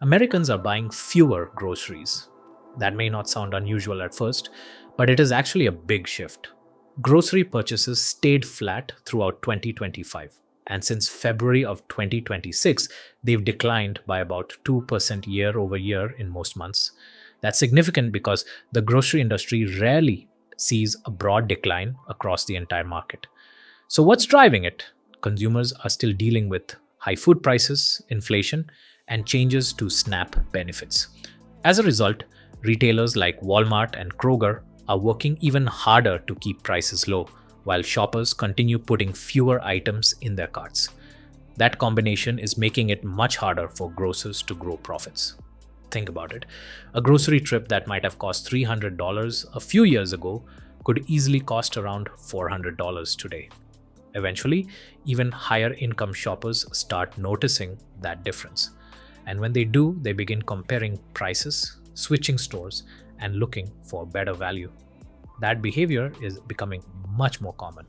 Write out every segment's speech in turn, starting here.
Americans are buying fewer groceries. That may not sound unusual at first, but it is actually a big shift. Grocery purchases stayed flat throughout 2025, and since February of 2026, they've declined by about 2% year over year in most months. That's significant because the grocery industry rarely sees a broad decline across the entire market. So, what's driving it? Consumers are still dealing with high food prices, inflation, and changes to SNAP benefits. As a result, retailers like Walmart and Kroger are working even harder to keep prices low, while shoppers continue putting fewer items in their carts. That combination is making it much harder for grocers to grow profits. Think about it. A grocery trip that might have cost $300 a few years ago could easily cost around $400 today. Eventually, even higher income shoppers start noticing that difference. And when they do, they begin comparing prices, switching stores, and looking for better value. That behavior is becoming much more common.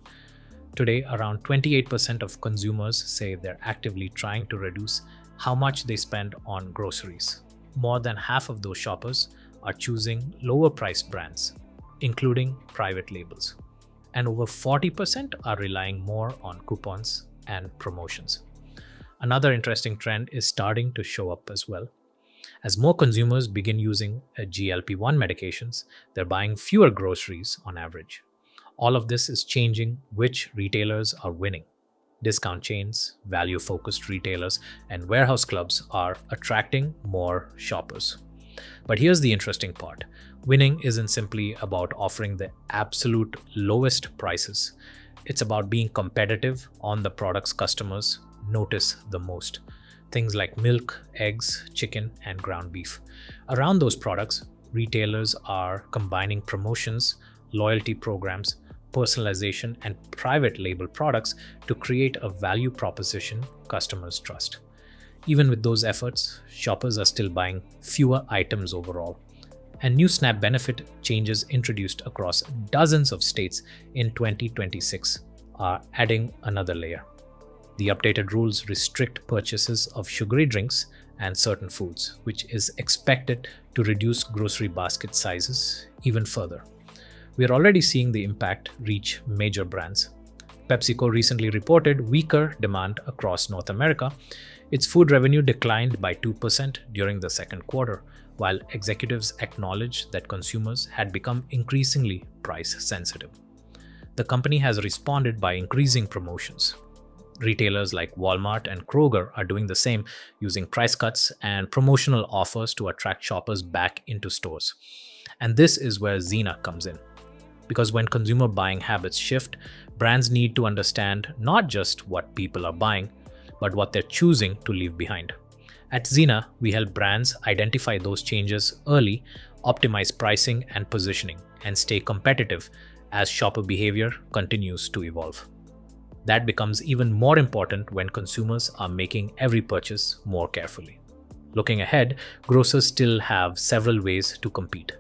Today, around 28% of consumers say they're actively trying to reduce how much they spend on groceries. More than half of those shoppers are choosing lower priced brands, including private labels. And over 40% are relying more on coupons and promotions. Another interesting trend is starting to show up as well. As more consumers begin using GLP-1 medications, they're buying fewer groceries on average. All of this is changing which retailers are winning. Discount chains, value-focused retailers, and warehouse clubs are attracting more shoppers. But here's the interesting part. Winning isn't simply about offering the absolute lowest prices. It's about being competitive on the products customers notice the most. Things like milk, eggs, chicken, and ground beef. Around those products, retailers are combining promotions, loyalty programs, personalization, and private label products to create a value proposition customers trust. Even with those efforts, shoppers are still buying fewer items overall. And new SNAP benefit changes introduced across dozens of states in 2026 are adding another layer. The updated rules restrict purchases of sugary drinks and certain foods, which is expected to reduce grocery basket sizes even further. We are already seeing the impact reach major brands. PepsiCo recently reported weaker demand across North America. Its food revenue declined by 2% during the second quarter, while executives acknowledged that consumers had become increasingly price sensitive. The company has responded by increasing promotions. Retailers like Walmart and Kroger are doing the same, using price cuts and promotional offers to attract shoppers back into stores. And this is where Xena comes in. Because when consumer buying habits shift, brands need to understand not just what people are buying, but what they're choosing to leave behind. At Xena, we help brands identify those changes early, optimize pricing and positioning, and stay competitive as shopper behavior continues to evolve. That becomes even more important when consumers are making every purchase more carefully. Looking ahead, grocers still have several ways to compete.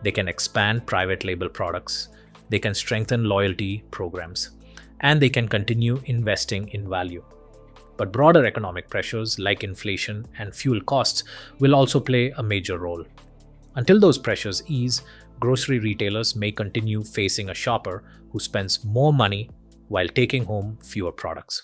They can expand private label products, they can strengthen loyalty programs, and they can continue investing in value. But broader economic pressures like inflation and fuel costs will also play a major role. Until those pressures ease, grocery retailers may continue facing a shopper who spends more money while taking home fewer products.